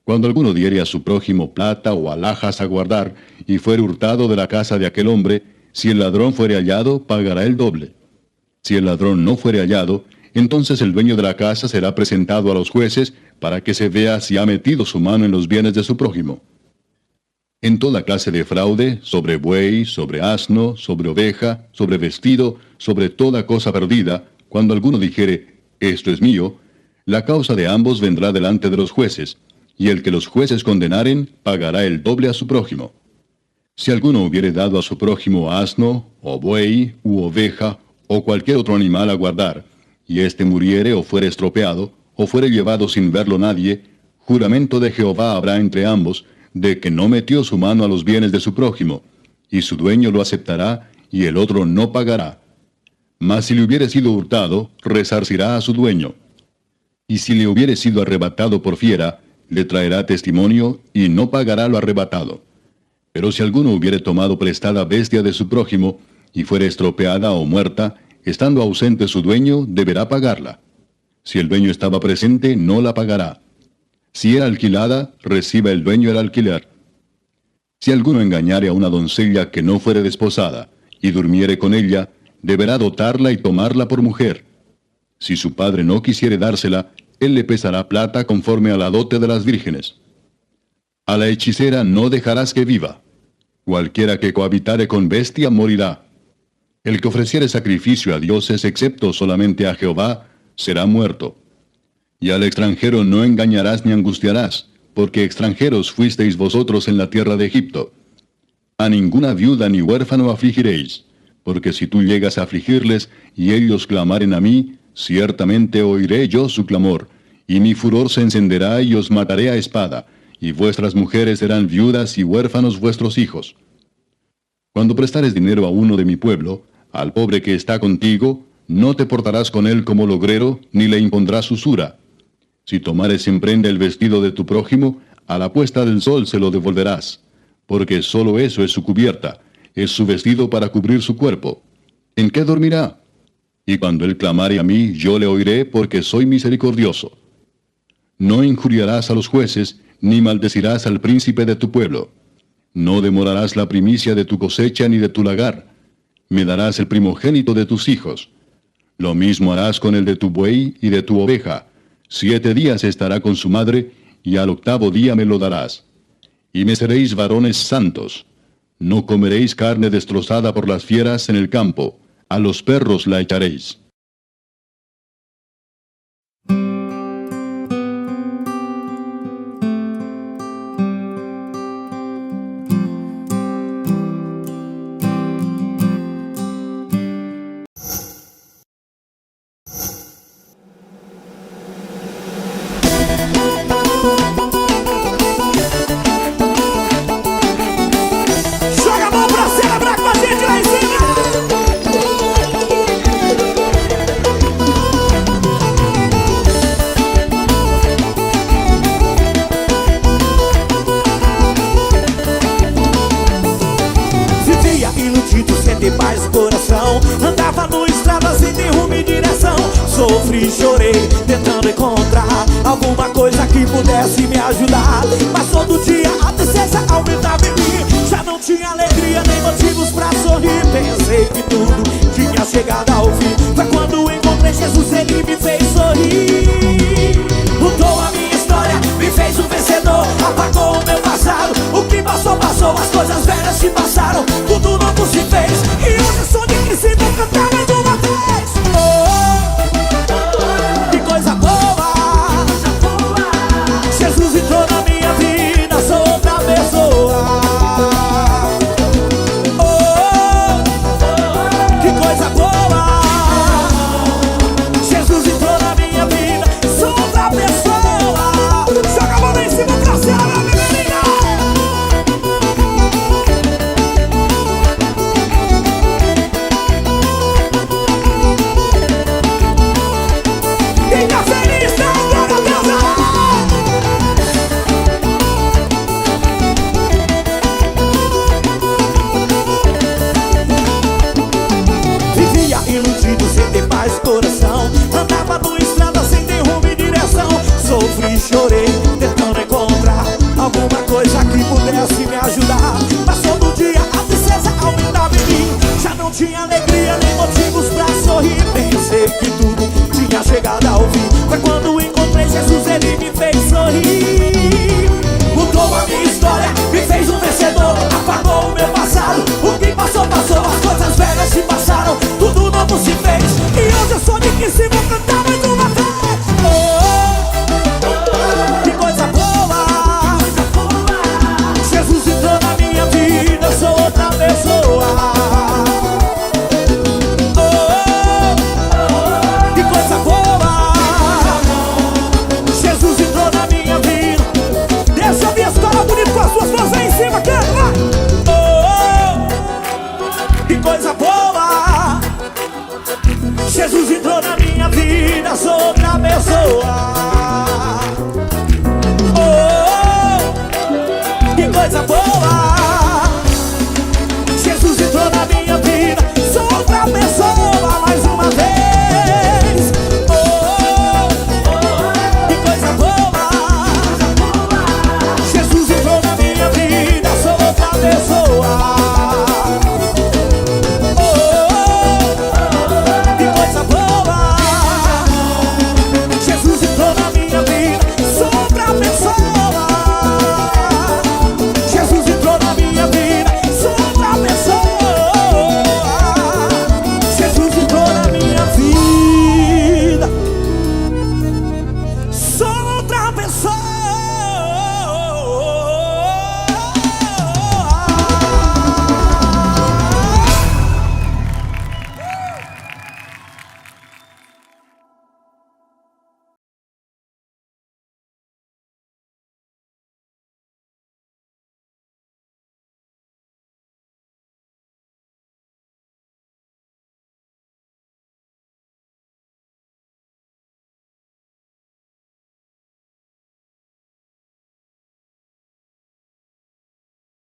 Cuando alguno diere a su prójimo plata o alhajas a guardar, y fuere hurtado de la casa de aquel hombre, si el ladrón fuere hallado, pagará el doble. Si el ladrón no fuere hallado, entonces el dueño de la casa será presentado a los jueces para que se vea si ha metido su mano en los bienes de su prójimo. En toda clase de fraude, sobre buey, sobre asno, sobre oveja, sobre vestido, sobre toda cosa perdida, cuando alguno dijere, esto es mío, la causa de ambos vendrá delante de los jueces, y el que los jueces condenaren, pagará el doble a su prójimo. Si alguno hubiere dado a su prójimo asno, o buey, u oveja, o cualquier otro animal a guardar, y éste muriere o fuere estropeado, o fuere llevado sin verlo nadie, juramento de Jehová habrá entre ambos, de que no metió su mano a los bienes de su prójimo, y su dueño lo aceptará, y el otro no pagará. Mas si le hubiere sido hurtado, resarcirá a su dueño. Y si le hubiere sido arrebatado por fiera, le traerá testimonio, y no pagará lo arrebatado. Pero si alguno hubiere tomado prestada bestia de su prójimo, y fuere estropeada o muerta, estando ausente su dueño, deberá pagarla. Si el dueño estaba presente, no la pagará. Si era alquilada, reciba el dueño el alquiler. Si alguno engañare a una doncella que no fuere desposada, y durmiere con ella, deberá dotarla y tomarla por mujer. Si su padre no quisiere dársela, él le pesará plata conforme a la dote de las vírgenes. A la hechicera no dejarás que viva. Cualquiera que cohabitare con bestia morirá. El que ofreciere sacrificio a dioses excepto solamente a Jehová, será muerto. Y al extranjero no engañarás ni angustiarás, porque extranjeros fuisteis vosotros en la tierra de Egipto. A ninguna viuda ni huérfano afligiréis, porque si tú llegas a afligirles y ellos clamaren a mí, ciertamente oiré yo su clamor, y mi furor se encenderá y os mataré a espada, y vuestras mujeres serán viudas y huérfanos vuestros hijos. Cuando prestares dinero a uno de mi pueblo, al pobre que está contigo, no te portarás con él como logrero, ni le impondrás usura. Si tomares en prenda el vestido de tu prójimo, a la puesta del sol se lo devolverás, porque solo eso es su cubierta, es su vestido para cubrir su cuerpo. ¿En qué dormirá? Y cuando él clamare a mí, yo le oiré, porque soy misericordioso. No injuriarás a los jueces, ni maldecirás al príncipe de tu pueblo. No demorarás la primicia de tu cosecha ni de tu lagar. Me darás el primogénito de tus hijos. Lo mismo harás con el de tu buey y de tu oveja. 7 días estará con su madre, y al 8º día me lo darás. Y me seréis varones santos. No comeréis carne destrozada por las fieras en el campo. A los perros la echaréis. Joga a mão pra celebrar com a gente lá em cima. Vivia iludido sem ter paz no coração. Andava no estrada sem ter rumo e direção. Sofri e chorei tentando encontrar alguma coisa que pudesse me ajudar. Mas todo dia a tristeza aumentava em mim. Já não tinha alegria nem motivos pra sorrir. Pensei que tudo tinha chegado ao fim. Foi quando encontrei Jesus, ele me fez sorrir. Mudou a minha história, me fez um vencedor. Apagou o meu passado, o que passou, passou. As coisas velhas se passaram, tudo novo se fez. E hoje eu sou de Cristo. cantar mais uma vez. Que coisa boa, Jesus entrou na minha vida, sou outra pessoa. Que coisa boa, Jesus entrou na minha vida, sou outra pessoa. Joga a mão lá em cima pra cima, menininha. Quem tá feliz, dá glória a Deus. Vivia iludido sem ter paz no coração, andava numa estrada sem ter rumo e direção. Sofri e chorei, tentando encontrar alguma coisa que pudesse me ajudar. Mas todo dia a tristeza aumentava em mim, já não tinha alegria nem motivos pra sorrir. Pensei que tudo tinha chegado ao fim, foi quando encontrei Jesus, ele me fez sorrir. Mudou a minha história, me fez um vencedor, apagou o meu passado. O que passou, passou, as coisas velhas se passaram, tudo novo se fez. E hoje eu sou de que se vou cantar mais uma vez. Que coisa boa, Jesus entrou na minha vida, eu sou outra pessoa. Que coisa boa, Jesus entrou na minha vida. Deixa eu ver as coisas bonitas com as suas mãos aí em cima, canta lá. Que coisa boa, Jesus entrou na minha vida, sou outra pessoa.